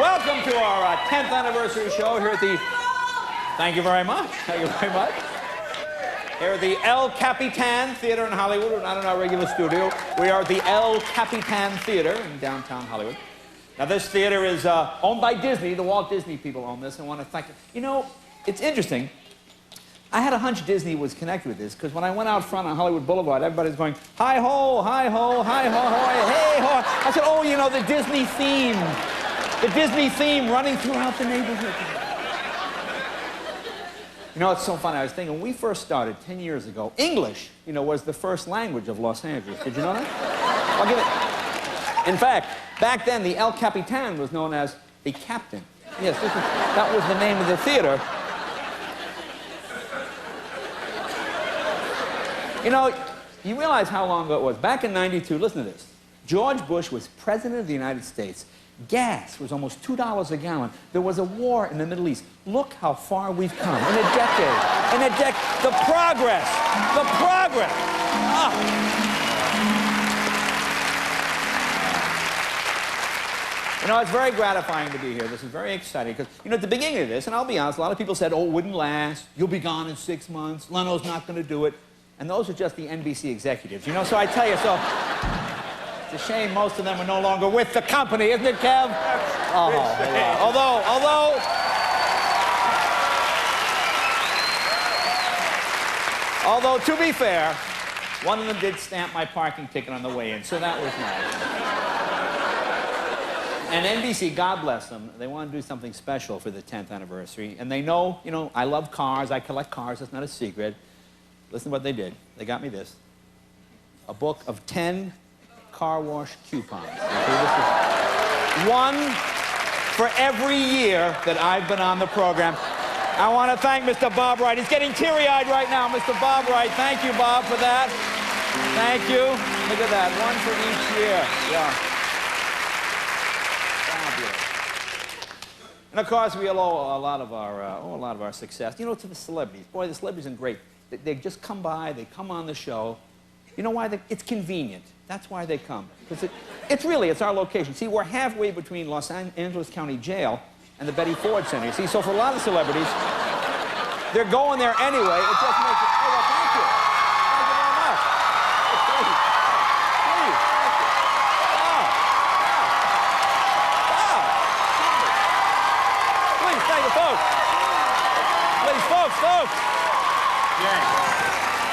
Welcome to our 10th anniversary show here at the... Thank you very much. Thank you very much. Here at the El Capitan Theater in Hollywood. We're not in our regular studio. We are at the El Capitan Theater in downtown Hollywood. Now, this theater is owned by Disney. The Walt Disney people own this. I want to thank them. You know, it's interesting. I had a hunch Disney was connected with this, because when I went out front on Hollywood Boulevard, everybody's going, hi-ho, hi-ho, hi-ho, hey, ho. I said, oh, you know, the Disney theme. The Disney theme running throughout the neighborhood. You know, it's so funny. I was thinking, when we first started 10 years ago, English, you know, was the first language of Los Angeles. Did you know that? I'll give it. In fact, back then, the El Capitan was known as the Captain. Yes, that was the name of the theater. You know, you realize how long ago it was. Back in '92, listen to this. George Bush was president of the United States. Gas was almost $2 a gallon. There was a war in the Middle East. Look how far we've come in a decade. In a decade. The progress. The progress. Ah. You know, it's very gratifying to be here. This is very exciting because, you know, at the beginning of this, and I'll be honest, a lot of people said, oh, it wouldn't last. You'll be gone in 6 months. Leno's not going to do it. And those are just the NBC executives, you know? So I tell you, so it's a shame most of them are no longer with the company, isn't it, Kev? Oh, yeah. Although, to be fair, one of them did stamp my parking ticket on the way in, so that was nice. And NBC, God bless them, they want to do something special for the 10th anniversary. And they know, you know, I love cars, I collect cars, that's not a secret. Listen to what they did. They got me this. A book of 10 car wash coupons. Okay, this is one for every year that I've been on the program. I want to thank Mr. Bob Wright. He's getting teary-eyed right now. Mr. Bob Wright, thank you, Bob, for that. Thank you. Look at that, one for each year. Yeah. Fabulous. And of course, we owe a lot of our success, you know, to the celebrities. Boy, the celebrities are great. They just come by, they come on the show. You know why? It's convenient. That's why they come. Because it's our location. See, we're halfway between Los Angeles County Jail and the Betty Ford Center. You see, so for a lot of celebrities, they're going there anyway. It just makes it, oh, well, thank you. Thank you very much. Please. Please, thank you. Wow. Wow. Please, thank you, folks. Please, folks. Jay.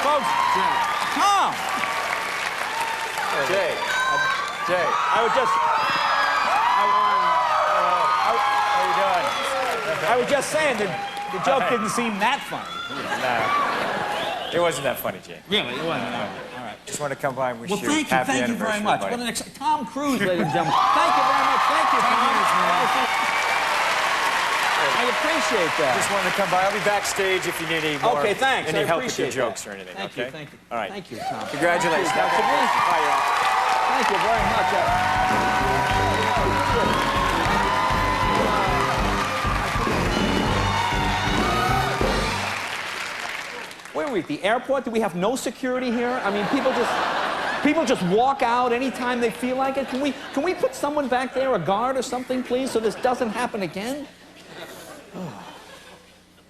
Folks, Jay. Tom. Jay. Jay. How are you doing? I was just saying that the joke didn't seem that funny. No. It wasn't that funny, Jay. Really? It wasn't. All right. Just want to come by and wish well, you happy thank you very much. Buddy. What an Tom Cruise, ladies and gentlemen. Thank you very much. Thank you, Tom. I appreciate that. Just wanted to come by. I'll be backstage if you need any more. Okay, thanks. Any help with your that. jokes or anything. Thank okay? you. Thank you. All right. Thank you, Tom. Congratulations. Thank you, Thank you very much. Where are we? At the airport? Do we have no security here? I mean, people just walk out anytime they feel like it. Can we put someone back there, a guard or something, please, so this doesn't happen again? Oh.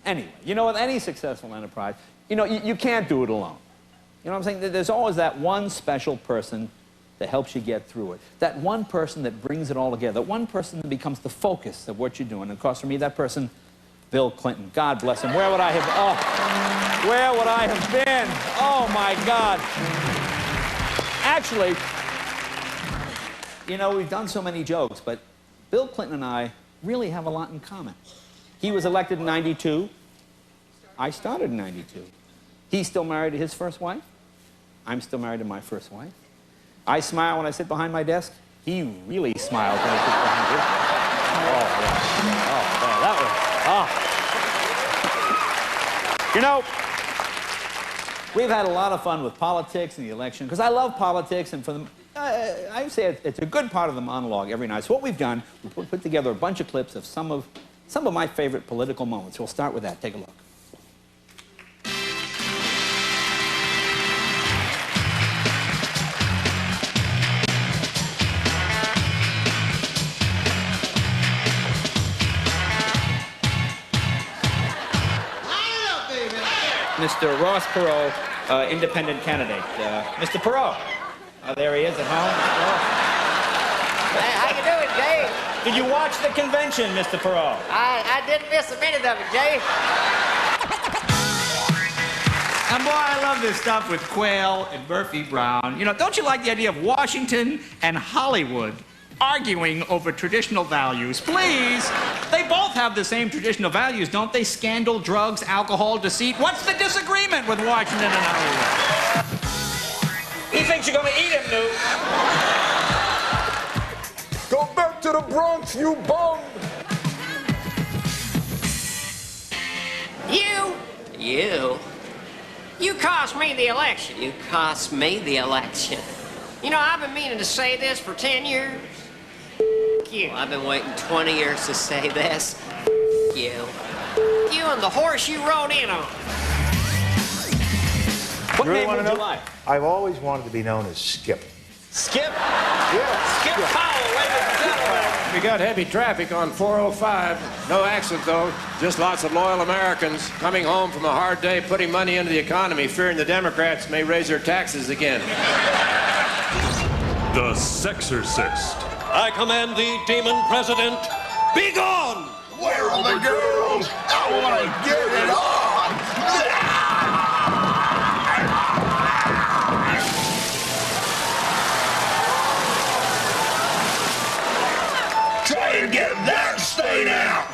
Anyway, you know, with any successful enterprise, you know, you can't do it alone. You know what I'm saying? There's always that one special person that helps you get through it. That one person that brings it all together. That one person that becomes the focus of what you're doing. And of course, for me, that person, Bill Clinton. God bless him. Where would I have... Oh, where would I have been? Oh, my God. Actually, you know, we've done so many jokes, but Bill Clinton and I really have a lot in common. He was elected in '92. I started in '92. He's still married to his first wife. I'm still married to my first wife. I smile when I sit behind my desk. He really smiles when I sit behind his desk. Oh, yeah. Oh, man, that was... Oh. You know, we've had a lot of fun with politics and the election, because I love politics, and for the... I would say it's a good part of the monologue every night. So what we've done, we put together a bunch of clips of some of my favorite political moments. We'll start with that. Take a look. Mr. Ross Perot, independent candidate. Mr. Perot. Oh, there he is at home. Hey, how you doing, Jay? Did you watch the convention, Mr. Perot? I didn't miss a minute of it, Jay. And boy, I love this stuff with Quayle and Murphy Brown. You know, don't you like the idea of Washington and Hollywood arguing over traditional values? Please. They both have the same traditional values, don't they? Scandal, drugs, alcohol, deceit. What's the disagreement with Washington and Hollywood? He thinks you're gonna eat him, Newt. Go back to the Bronx, you bum! You cost me the election. You cost me the election. You know, I've been meaning to say this for 10 years. You. Well, I've been waiting 20 years to say this. You. You and the horse you rode in on. What Really name wanna would you know? like? I've always wanted to be known as Skip. Skip? Yeah. Skip Powell, ladies and gentlemen. We got heavy traffic on 405. No accident, though. Just lots of loyal Americans coming home from a hard day, putting money into the economy, fearing the Democrats may raise their taxes again. The Sexorcist. I command thee, demon president, be gone! Where are the girls? I want to get it on! Try and get that stain out!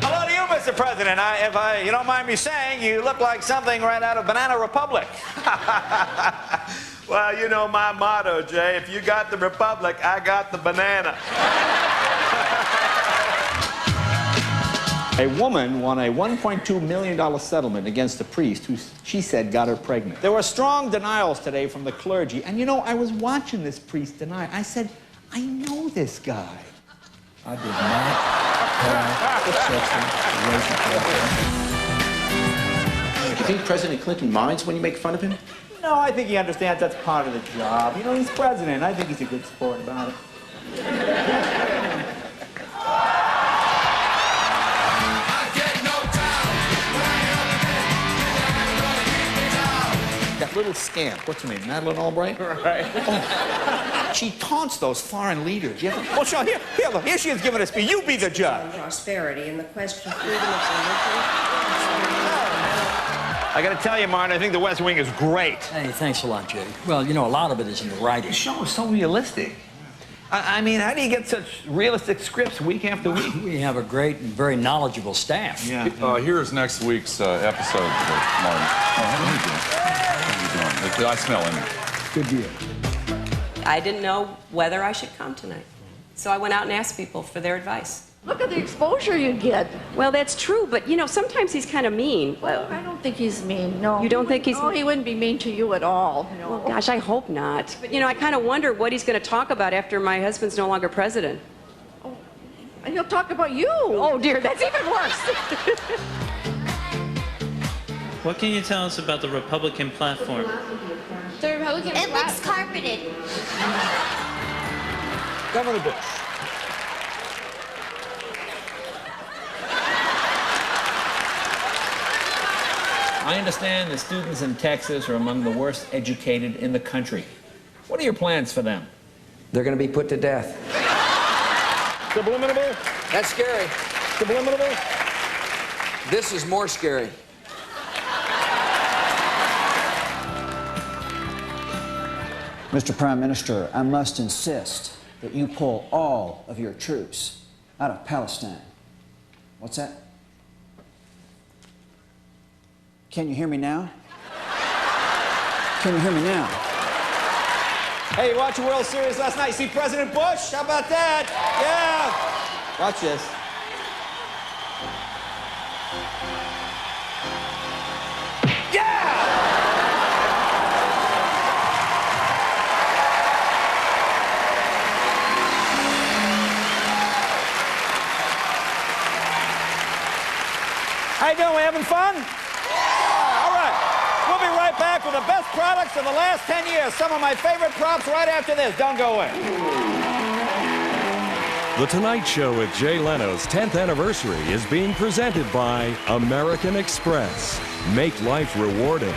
Hello to you, Mr. President. If you don't mind me saying, you look like something right out of Banana Republic. Well, you know my motto, Jay. If you got the republic, I got the banana. A woman won a $1.2 million settlement against a priest who she said got her pregnant. There were strong denials today from the clergy. And you know, I was watching this priest deny. I said, I know this guy. I did not have the sexual relationship. Do you think President Clinton minds when you make fun of him? No, I think he understands that's part of the job. You know, he's president. I think he's a good sport about it. That little scamp, what's her name, Madeleine Albright? Right. Oh, she taunts those foreign leaders. Oh, sure, here she is giving a speech. You be the judge. Prosperity and the question of freedom of religion. I got to tell you, Martin, I think the West Wing is great. Hey, thanks a lot, Jay. Well, you know, a lot of it is in the writing. The show is so realistic. I mean, how do you get such realistic scripts week after week? We have a great and very knowledgeable staff. Yeah. Here's next week's episode, Martin. Oh, how you doing? I smell him. Good deal. I didn't know whether I should come tonight. So I went out and asked people for their advice. Look at the exposure you get. Well, that's true, but you know, sometimes he's kind of mean. Well, I don't think he's mean, no. You don't think he's mean? No, he wouldn't be mean to you at all. No. Well, gosh, I hope not. But you know, I kind of wonder what he's going to talk about after my husband's no longer president. Oh, and he'll talk about you. Oh, dear, that's even worse. What can you tell us about the Republican platform? The Republican platform? It looks carpeted. Governor Bush. I understand the students in Texas are among the worst educated in the country. What are your plans for them? They're going to be put to death. Subliminal? That's scary. Subliminal? This is more scary. Mr. Prime Minister, I must insist that you pull all of your troops out of Palestine. What's that? Can you hear me now? Can you hear me now? Hey, you watch the World Series last night? You see President Bush? How about that? Yeah. Watch this. How you doing? We having fun? Yeah, all right. We'll be right back with the best products of the last 10 years. Some of my favorite props right after this. Don't go away. The Tonight Show with Jay Leno's 10th anniversary is being presented by American Express. Make life rewarding.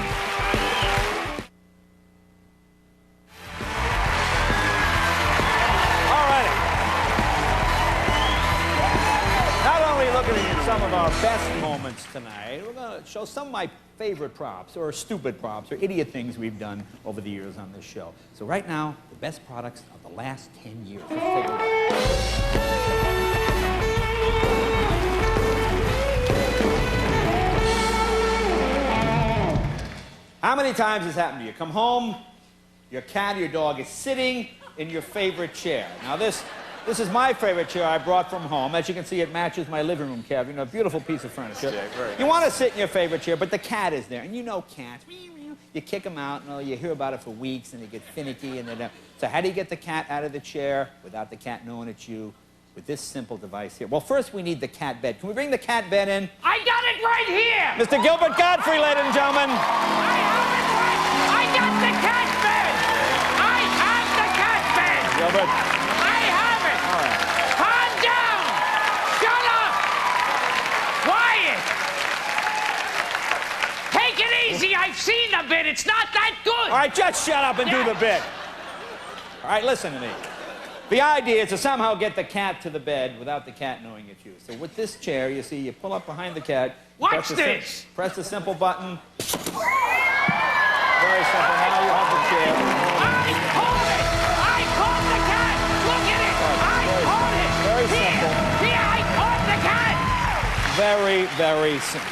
Looking at some of our best moments tonight, we're going to show some of my favorite props, or stupid props, or idiot things we've done over the years on this show. So right now, the best products of the last 10 years. How many times has happened to you? Come home, your cat or your dog is sitting in your favorite chair. Now this is my favorite chair I brought from home. As you can see, it matches my living room cabinet. A beautiful piece of furniture. You want to sit in your favorite chair, but the cat is there. And you know cats. You kick them out, and you hear about it for weeks, and they get finicky. And they so how do you get the cat out of the chair without the cat knowing it's you? With this simple device here. Well, first we need the cat bed. Can we bring the cat bed in? I got it right here! Mr. Gilbert Godfrey, ladies and gentlemen. I got the cat bed! I have the cat bed! Gilbert. I have it! All right. Calm down! Shut up! Quiet! Take it easy. I've seen the bit. It's not that good. All right, just shut up and do the bit. All right, listen to me. The idea is to somehow get the cat to the bed without the cat knowing it's you. So with this chair, you see, you pull up behind the cat. Watch this. Press the simple button. Very simple. Now you have the chair. I caught it. I caught the cat. Look at it. I caught it. Very simple. Here, I caught the cat. Very, very simple.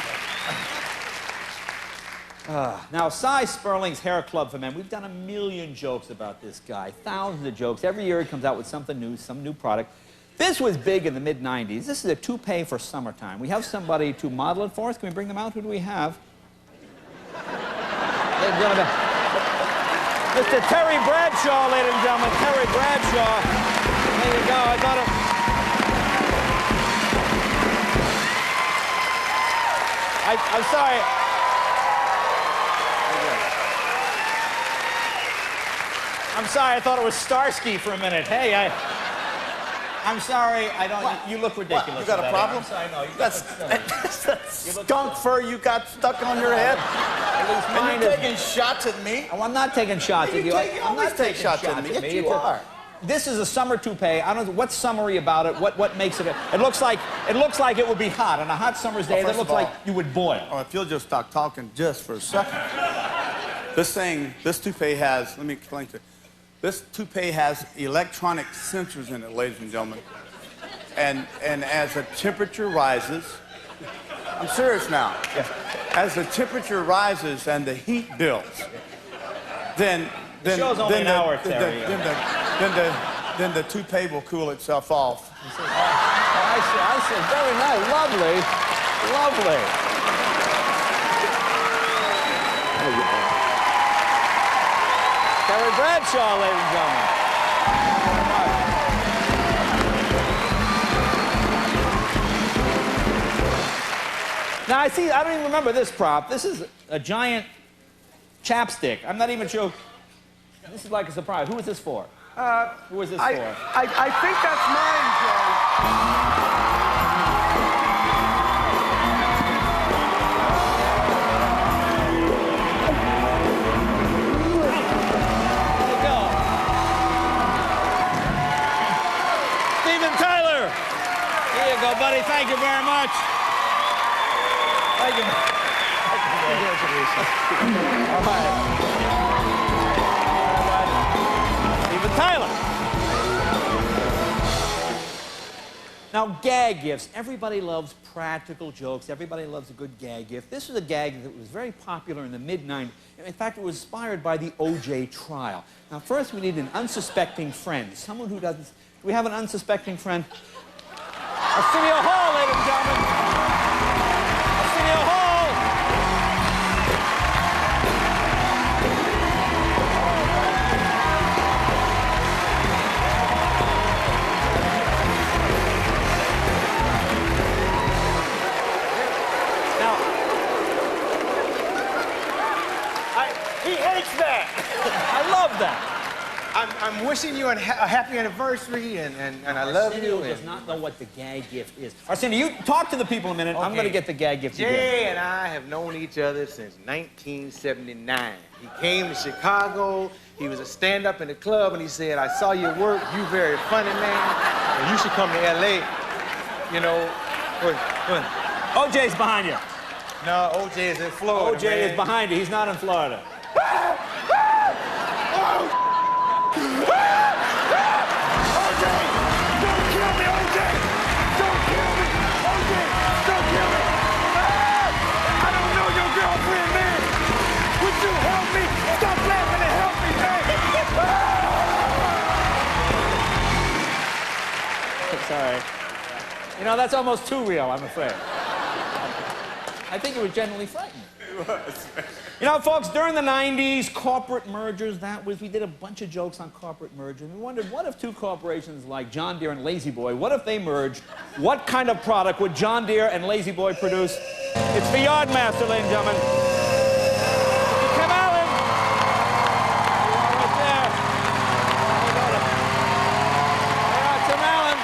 Now, Cy Sperling's Hair Club for Men, we've done a million jokes about this guy, thousands of jokes. Every year he comes out with something new, some new product. This was big in the mid-'90s. This is a toupee for summertime. We have somebody to model it for us. Can we bring them out? Who do we have? Mr. Terry Bradshaw, ladies and gentlemen. Terry Bradshaw. There you go. I thought it... I'm sorry. I'm sorry, I thought it was Starsky for a minute. Hey, I'm sorry, I don't... What? You look ridiculous. What? You got a problem? I'm sorry, no. You That's skunk fur you got stuck on your head. And you're taking shots at me? Oh, I'm not taking shots at you. I'm not taking shots at me. Yes, you are. This is a summer toupee. I don't know what's summery about it. What makes it? It looks like it would be hot on a hot summer's day. It looks like you would boil. Oh, if you'll just stop talking just for a second. This toupee has. Let me explain to you. This toupee has electronic sensors in it, ladies and gentlemen. And as the temperature rises, I'm serious now. Yeah. As the temperature rises and the heat builds, then the toupee will cool itself off. I see. Very nice. Lovely. Terry Bradshaw, ladies and gentlemen. Now, I don't even remember this prop. This is a giant chapstick. I'm not even sure. This is like a surprise. Who is this for? Who is this for? I think that's mine, Joe. Buddy, thank you very much. Thank you. All right. Steven Tyler. Now, gag gifts. Everybody loves practical jokes. Everybody loves a good gag gift. This was a gag that was very popular in the mid-'90s. In fact, it was inspired by the O.J. trial. Now, first we need an unsuspecting friend. Someone who doesn't... Do we have an unsuspecting friend? Arsenio Hall, ladies and gentlemen. Arsenio Hall. Now, he hates that. I love that. I'm wishing you a happy anniversary, and I love you. Arsenio does not know what the gag gift is. Arsenio, you talk to the people a minute. I'm going to get the gag gift again. Jay and I have known each other since 1979. He came to Chicago. He was a stand-up in the club, and he said, I saw your work. You very funny, man. And you should come to L.A. You know, go ahead. OJ's behind you. No, OJ is in Florida, OJ is behind you. He's not in Florida. Sorry. You know, that's almost too real, I'm afraid. I think it was genuinely frightening. It was. You know, folks, during the 90s, corporate mergers, we did a bunch of jokes on corporate mergers. We wondered, what if two corporations like John Deere and Lazy Boy, what if they merged? What kind of product would John Deere and Lazy Boy produce? It's the Yardmaster, ladies and gentlemen. Tim Allen. Right there. Tim Allen.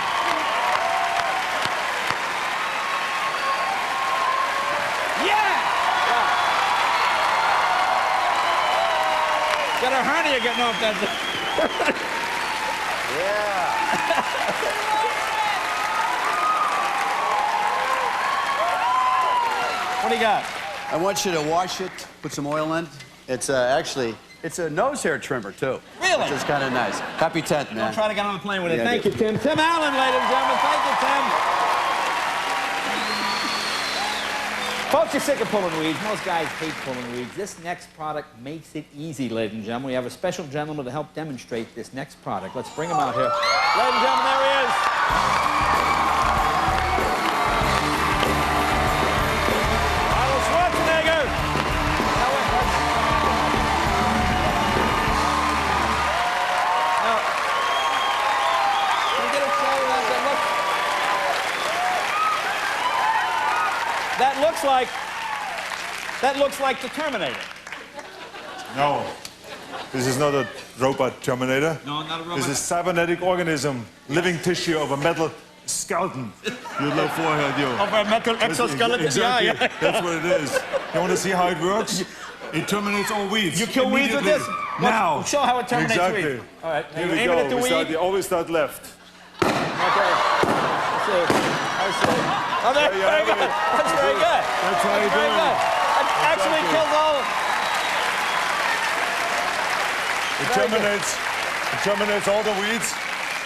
Got a hernia getting off that. Yeah. What do you got? I want you to wash it, put some oil in. It's actually, it's a nose hair trimmer, too. Really? Which is kind of nice. Happy 10th, man. Don't try to get on the plane with it. Yeah, Thank you, Tim. Tim Allen, ladies and gentlemen. Thank you, Tim. Folks, you're sick of pulling weeds. Most guys hate pulling weeds. This next product makes it easy, ladies and gentlemen. We have a special gentleman to help demonstrate this next product. Let's bring him out here. Ladies and gentlemen, there he is. Arnold Schwarzenegger. Now, can we get a show that looks like the Terminator. No. This is not a robot Terminator. No, not a robot. This is cybernetic organism, living tissue of a metal skeleton. You love forehead, you. Of a metal exoskeleton? Exactly. Yeah. That's what it is. You want to see how it works? It terminates all weeds. You kill weeds with this? Now. Show how it terminates exactly. weeds. All right. Here You we aim go. it at the weed. You always start left. Okay. I see. Oh, very good. That's very good. That's how you do very it. good. That actually kills all. It terminates all the weeds,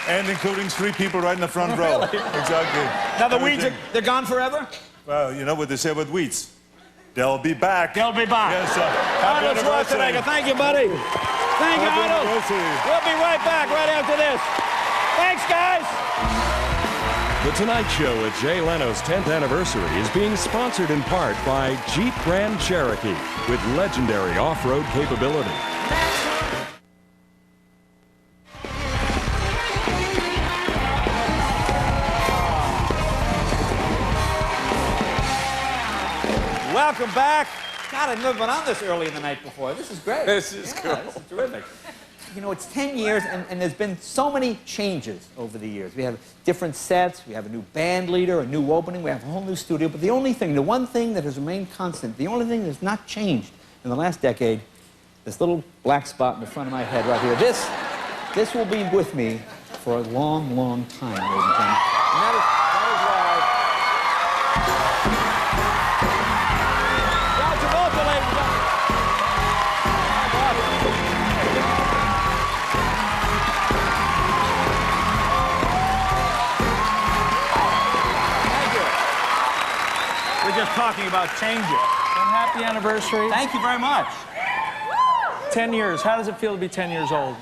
and including 3 people right in the front row. Really? Exactly. Now the weeds they're gone forever? Well, you know what they say about weeds. They'll be back. They'll be back. Yes, sir. Happy Arnold anniversary. Schwarzenegger. Thank you, buddy. Thank you, Happy Arnold. anniversary. We'll be right back right after this. Thanks, guys. The Tonight Show at Jay Leno's 10th anniversary is being sponsored in part by Jeep Grand Cherokee with legendary off-road capability. Welcome back. God, I've never been on this early in the night before. This is great. This is cool. This is terrific. You know, it's 10 years, and there's been so many changes over the years. We have different sets, we have a new band leader, a new opening, we have a whole new studio, but the one thing that has remained constant, the only thing that has not changed in the last decade, this little black spot in the front of my head right here, this will be with me for a long, long time, ladies and gentlemen. And that is why... John Travolta, ladies and gentlemen. We're just talking about changes. And happy anniversary. Thank you very much. 10 years. How does it feel to be 10 years old?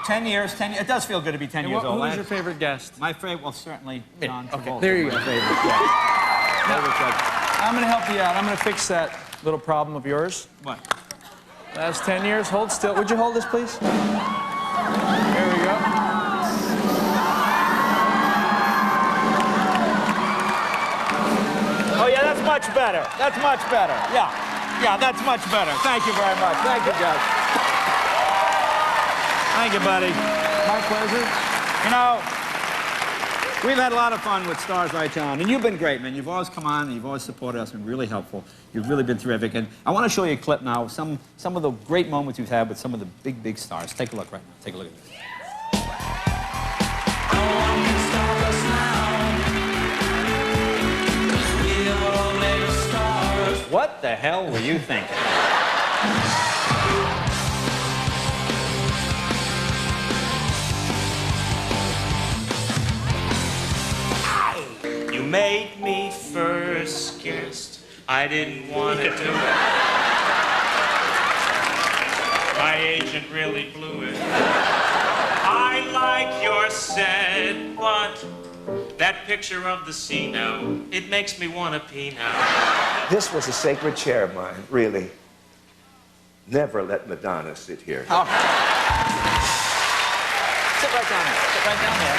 10 years, 10 years. It does feel good to be 10 years old. Who's your favorite guest? My favorite, well, certainly John Travolta. Okay, there you go. My favorite, yeah. I'm going to help you out. I'm going to fix that little problem of yours. What? Last 10 years. Hold still. Would you hold this, please? There we go. Oh, yeah, that's much better. That's much better. Yeah, that's much better. Thank you very much. Thank you, guys. Thank you, buddy. My pleasure. You know, we've had a lot of fun with Stars Right John, and you've been great, man. You've always come on, and you've always supported us, been really helpful. You've really been terrific, and I want to show you a clip now of some of the great moments you've had with some of the big, big stars. Take a look right now. Take a look at this. What the hell were you thinking? You made me first guest. I didn't want to do it. My agent really blew it. I like your set, but that picture of the sea now, it makes me want to pee now. This was a sacred chair of mine, really. Never let Madonna sit here. Oh. Sit right down there. Sit right down there.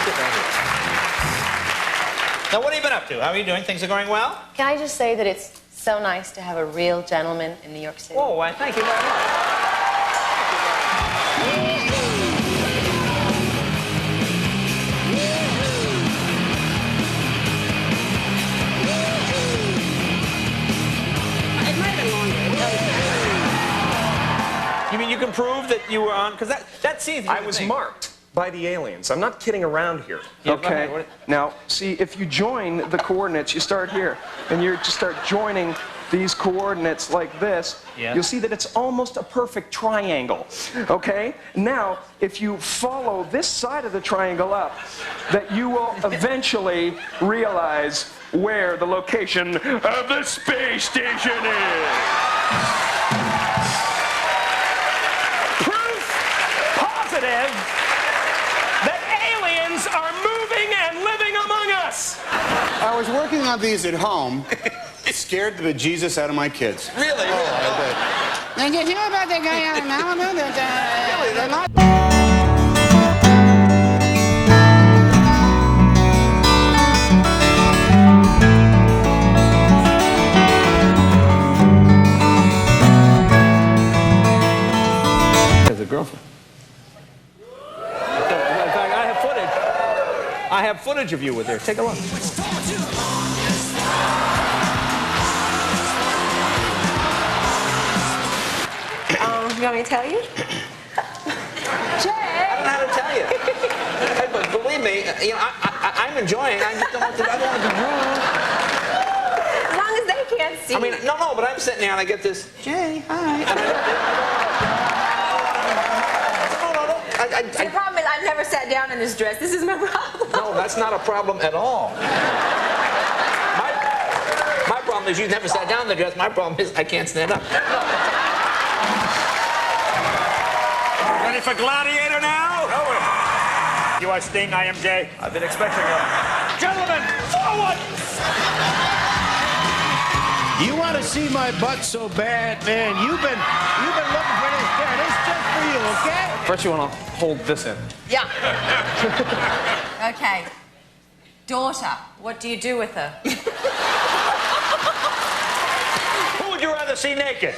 Sit right here. Now, what have you been up to? How are you doing? Things are going well? Can I just say that it's so nice to have a real gentleman in New York City? Oh, why, thank you very much. It might have been longer. You mean you can prove that you were on? Because that seems. I was marked by the aliens. I'm not kidding around here. Yeah, Okay. Now, see, if you join the coordinates, you start here, and you just start joining these coordinates like this, Yeah. you'll see that it's almost a perfect triangle. Okay? Now, if you follow this side of the triangle up, that you will eventually realize where the location of the space station is. Proof positive that aliens are moving and living among us. I was working on these at home. Scared the bejesus out of my kids. Really? Oh, I Did you hear about that guy out in Malibu that they're not... As a girlfriend. In fact, I have footage. I have footage of you with her. Take a look. You want me to tell you? I don't know how to tell you. Hey, but believe me, you know, I'm enjoying. I just don't want to. I don't want to be rude. As long as they can't see. I mean, no, but I'm sitting there and I get this. Jay, hi. And The problem is I've never sat down in this dress. This is my problem. No, that's not a problem at all. My problem is you've never sat down in the dress. My problem is I can't stand up. Ready for Gladiator now? You are Sting, I am Jay. I've been expecting him. Gentlemen, forward! You want to see my butt so bad, man? You've been looking for this chair. This is just for you, okay? First, you want to hold this in. Yeah. Okay. Daughter, what do you do with her? Who would you rather see naked?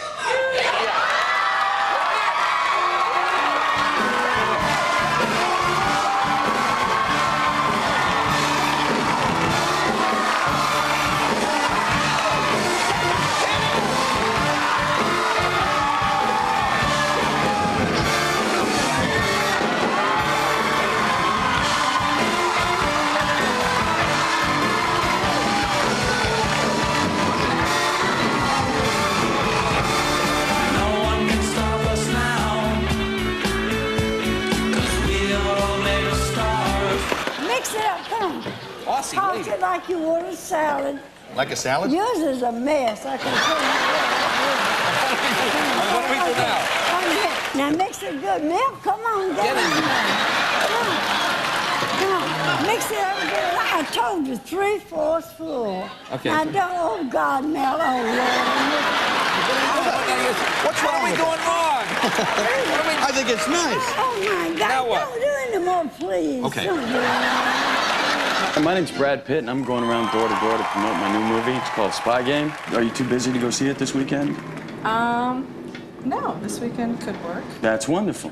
Toss it like you would a salad. Like a salad? Yours is a mess. I can tell you that. Now mix it good. Milk, come on, get it. Come on. Mix it up good. I told you, 3/4 full. Okay. Now don't, oh God, Mel, oh Lord. What are we doing wrong? I think it's nice. Oh my God, Now what? don't do any more, please. Okay. Don't do My name's Brad Pitt, and I'm going around door to door to promote my new movie. It's called Spy Game. Are you too busy to go see it this weekend? No, this weekend could work. That's wonderful.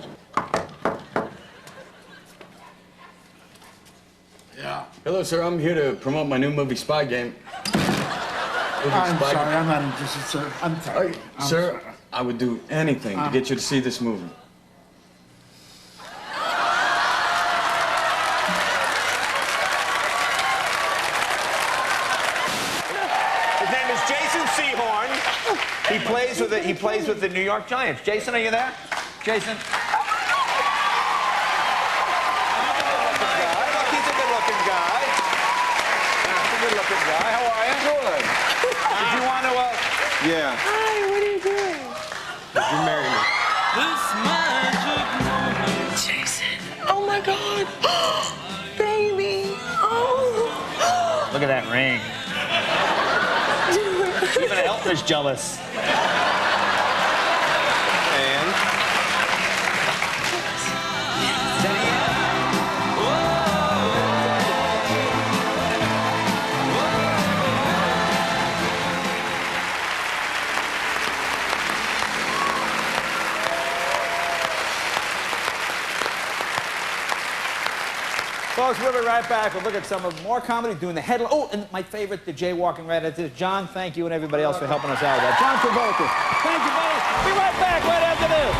Hello, sir. I'm here to promote my new movie, Spy Game. I'm sorry, I'm not interested, sir. I'm sorry. Sir, I would do anything to get you to see this movie. His name is Jason Sehorn. He plays with the New York Giants. Jason, are you there? Jason. He's a good-looking guy. He's a good-looking guy. How are you? Good. Did you want to? Yeah. Hi, what are you doing? Did you marry me? This magic moment. Jason. Oh my God. Baby. Oh. Look at that ring. Even Elton's jealous. And? Folks, we'll be right back. We'll look at some of more comedy, doing the headline. Oh, and my favorite, the jaywalking right at this. John, thank you, and everybody else for helping us out with that. John Travolta. Thank you, buddy. Be right back right after this.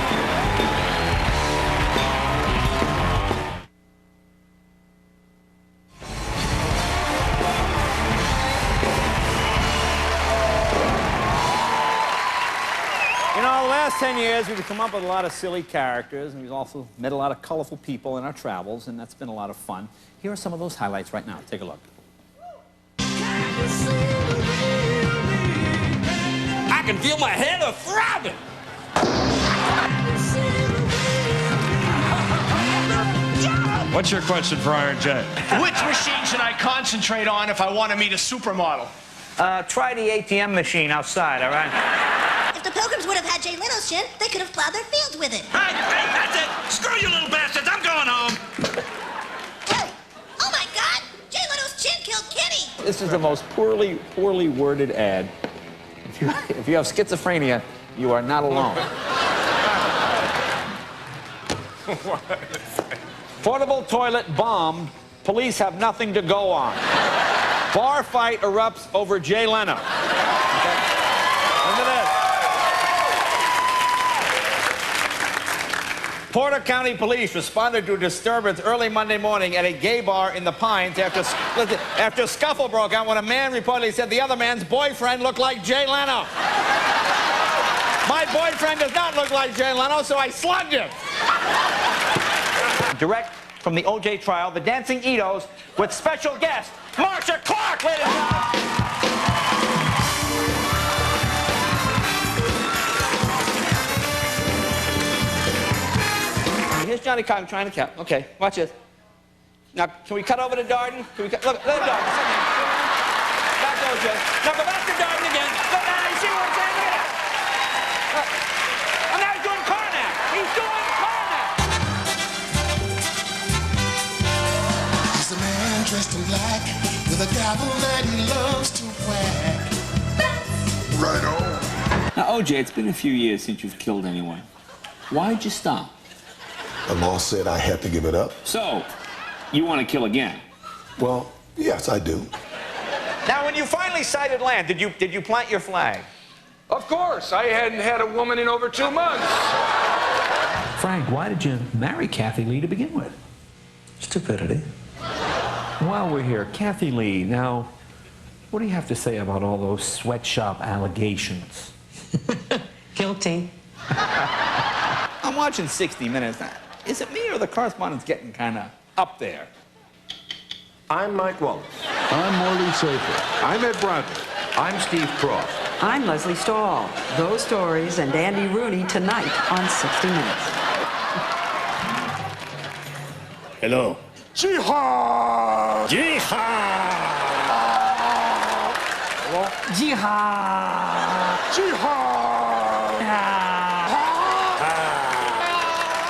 You know, the last 10 years, we've come up with a lot of silly characters, and we've also met a lot of colorful people in our travels, and that's been a lot of fun. Here are some of those highlights right now. Take a look. I can feel my head throbbing. What's your question for Iron J? Which machine should I concentrate on if I want to meet a supermodel? Try the ATM machine outside, all right? If the Pilgrims would have had Jay Leno's chin, they could have plowed their fields with it. Hey, that's it. Screw you little bastards. I'm going home. Hey! Oh my God! Jay Leno's chin killed Kenny! This is the most poorly worded ad. If you have schizophrenia, you are not alone. Portable toilet bombed. Police have nothing to go on. Bar fight erupts over Jay Leno. Okay. Listen to this. Porter County Police responded to a disturbance early Monday morning at a gay bar in the Pines after a scuffle broke out when a man reportedly said the other man's boyfriend looked like Jay Leno. My boyfriend does not look like Jay Leno, so I slugged him. Direct from the O.J. trial, the Dancing Edos with special guest, Marsha Clark, ladies and gentlemen. Here's Johnny Cochran trying to count. Okay, watch this. Now, can we cut over to Darden? Can we cut? Look, let Darden. Back to O.J. Now go back to Darden again. Look, now you see what I'm saying? Look at that. And now he's doing Carnac. He's doing Carnac. He's a man dressed in black with a gavel that he loves to whack. Right on. Now, O.J., it's been a few years since you've killed anyone. Why'd you stop? The law said I had to give it up. So, you want to kill again? Well, yes, I do. Now, when you finally sighted land, did you plant your flag? Of course. I hadn't had a woman in over 2 months. Frank, why did you marry Kathy Lee to begin with? Stupidity. While we're here, Kathy Lee, now, what do you have to say about all those sweatshop allegations? Guilty. I'm watching 60 Minutes. Is it me or the correspondent's getting kind of up there? I'm Mike Wallace. I'm Morley Safer. I'm Ed Bradley. I'm Steve Cross. I'm Leslie Stahl. Those stories and Andy Rooney tonight on 60 Minutes. Hello. Jihad! Jihad! Jihad!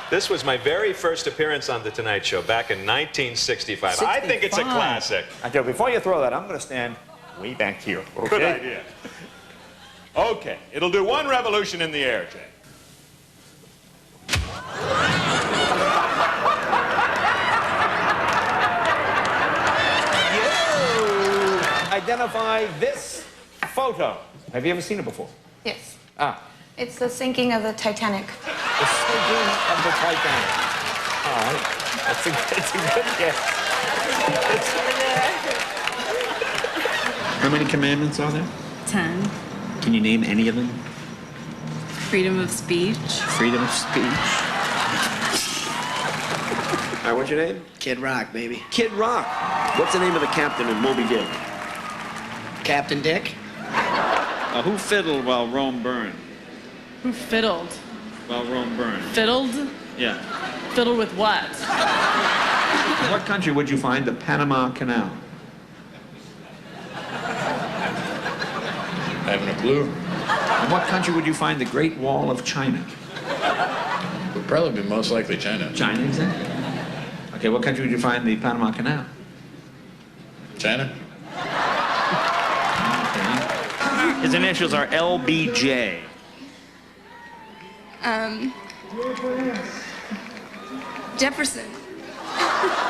This was my very first appearance on The Tonight Show back in 1965. I think it's a classic. Okay, before you throw that, I'm going to stand way back here. Okay? Good idea. Okay, it'll do one revolution in the air, Jay. identify this photo. Have you ever seen it before? Yes. Ah. It's the sinking of the Titanic. The sinking of the Titanic. All right. It's a good guess. How many commandments are there? 10. Can you name any of them? Freedom of speech. Freedom of speech. All right, what's your name? Kid Rock, baby. Kid Rock. What's the name of the captain in Moby Dick? Captain Dick? Who fiddled while Rome burned? Who fiddled? While Rome burned. Fiddled? Yeah. Fiddled with what? In what country would you find the Panama Canal? I haven't a clue. In what country would you find the Great Wall of China? Would probably be most likely China. China, exactly. Okay, what country would you find the Panama Canal? China. Okay. His initials are LBJ. Jefferson.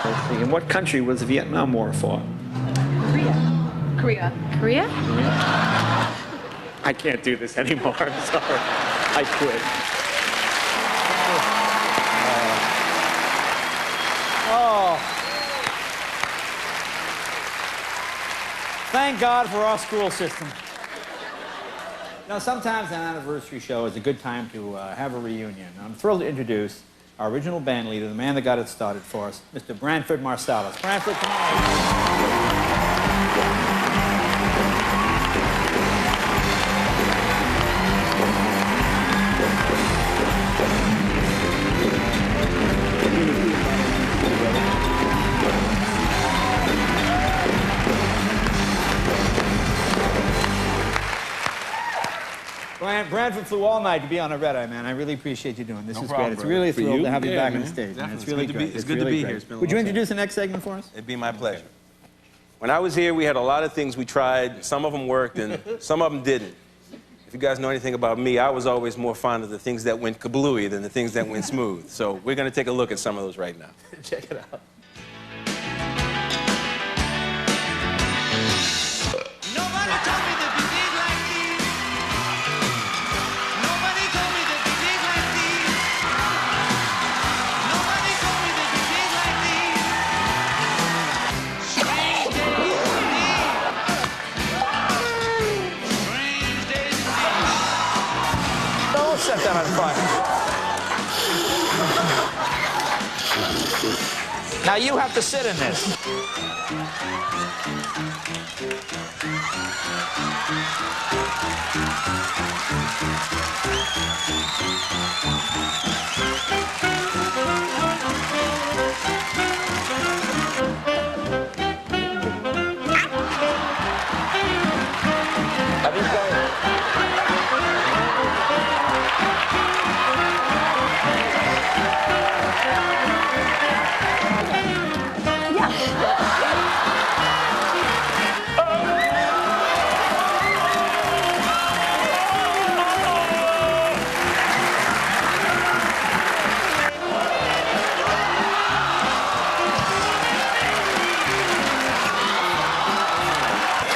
Let's see. In what country was the Vietnam War fought? Korea. Korea? I can't do this anymore. I'm sorry. I quit. Thank God for our school system. Now, sometimes an anniversary show is a good time to have a reunion. I'm thrilled to introduce our original band leader, the man that got it started for us, Mr. Branford Marsalis. Branford, come on. Branford flew all night to be on a red eye, man. I really appreciate you doing this. No is problem, great. It's brother. really a For thrill you? to have you Yeah, back on man. the stage. Man. It's Definitely. really It's good to great. be- it's good to be here. It's been a Would you long time. introduce the next segment for us? It'd be my pleasure. When I was here, we had a lot of things we tried. Some of them worked, and some of them didn't. If you guys know anything about me, I was always more fond of the things that went kablooey than the things that went smooth. So we're going to take a look at some of those right now. Check it out. Don't set that on fire. Now you have to sit in this.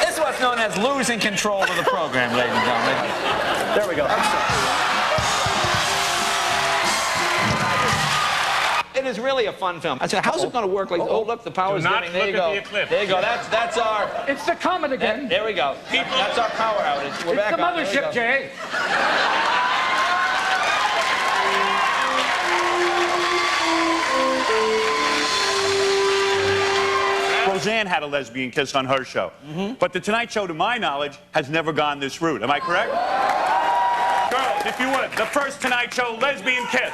This is what's known as losing control of the program, ladies and gentlemen. There we go. It is really a fun film. I said, how's it going to work? Like, oh, look, the power's not dimming. There you look at go. the eclipse. There you go. That's our. It's the comet again. There we go. That's our power outage. We're It's back the on. There we mothership, go. Jay. Roseanne had a lesbian kiss on her show. But The Tonight Show, to my knowledge, has never gone this route. Am I correct? Girls, if you would, the first Tonight Show lesbian kiss.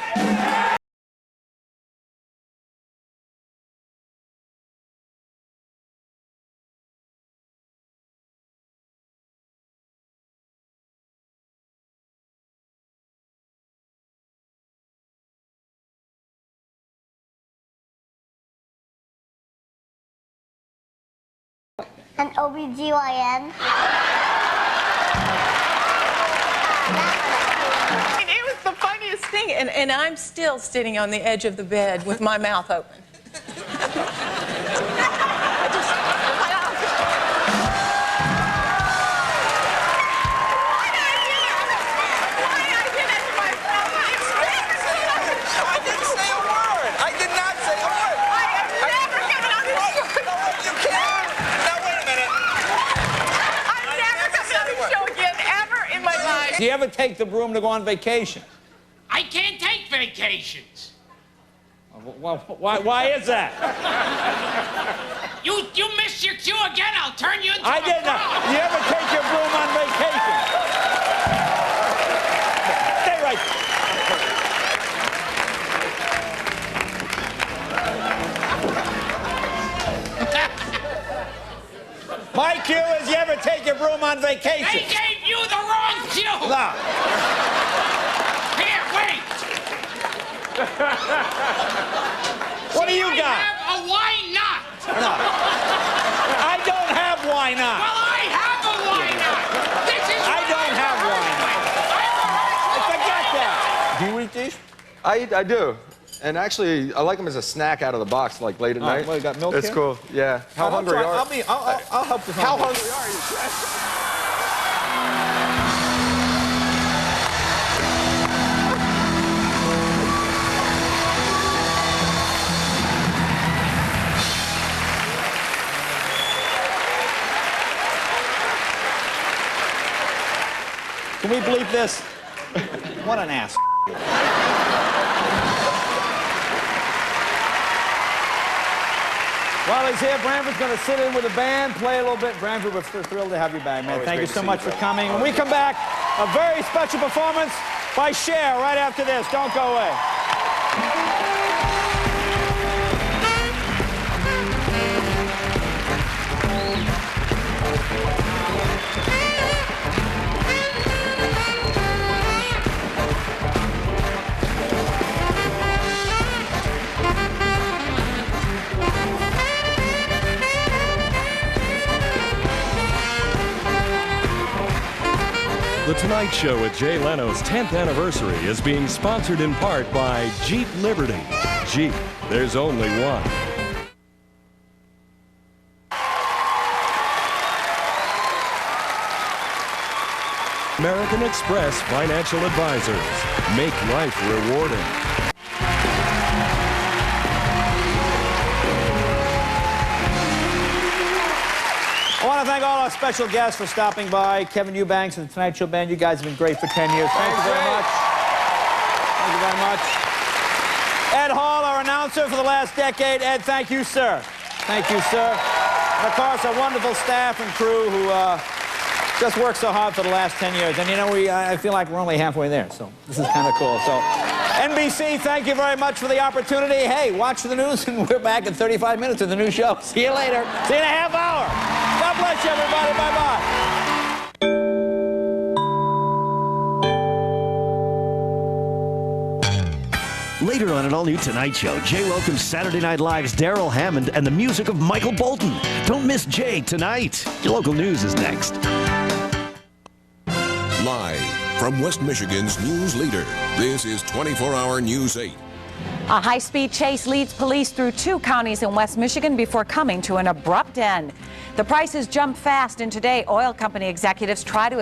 An OBGYN. It was the funniest thing, and I'm still sitting on the edge of the bed with my mouth open. Do you ever take the broom to go on vacation? I can't take vacations. Why is that? You missed your cue again. I'll turn you into I a did not. frog. You ever take your broom on vacation? Stay right. My cue is you ever take your broom on vacation? They gave you the wrong cue. No. Here, wait. What do you I got? have a why not. No. I don't have why not. Well, I have a why not. This is I don't have why not. Forget that. Do you eat these? I do. And actually, I like them as a snack out of the box, like late at night. Well, you got milk It's here? cool. Yeah. How hungry are you? I'll help you. How hungry are you? Can we bleep this? What an ass. While he's here, Branford's going to sit in with the band, play a little bit. Branford, we're thrilled to have you back, man. Always Thank you great so to see much you, for Brad. coming. When we come back, a very special performance by Cher right after this. Don't go away. The Tonight Show with Jay Leno's 10th anniversary is being sponsored in part by Jeep Liberty. Jeep, there's only one. American Express Financial Advisors. Make life rewarding. I want to thank all our special guests for stopping by. Kevin Eubanks and the Tonight Show Band, you guys have been great for 10 years. Thank you very much. Thank you very much. Ed Hall, our announcer for the last decade. Ed, thank you, sir. Thank you, sir. And of course, our wonderful staff and crew who just worked so hard for the last 10 years. And you know, I feel like we're only halfway there, so this is kind of cool. So, NBC, thank you very much for the opportunity. Hey, watch the news, and we're back in 35 minutes with the new show. See you later. See you in a half hour. God bless you, everybody. Bye-bye. Later on an all-new Tonight Show, Jay welcomes Saturday Night Live's Daryl Hammond and the music of Michael Bolton. Don't miss Jay tonight. Your local news is next. Live from West Michigan's news leader, this is 24-Hour News 8. A high-speed chase leads police through 2 counties in West Michigan before coming to an abrupt end. The prices jump fast, and today oil company executives try to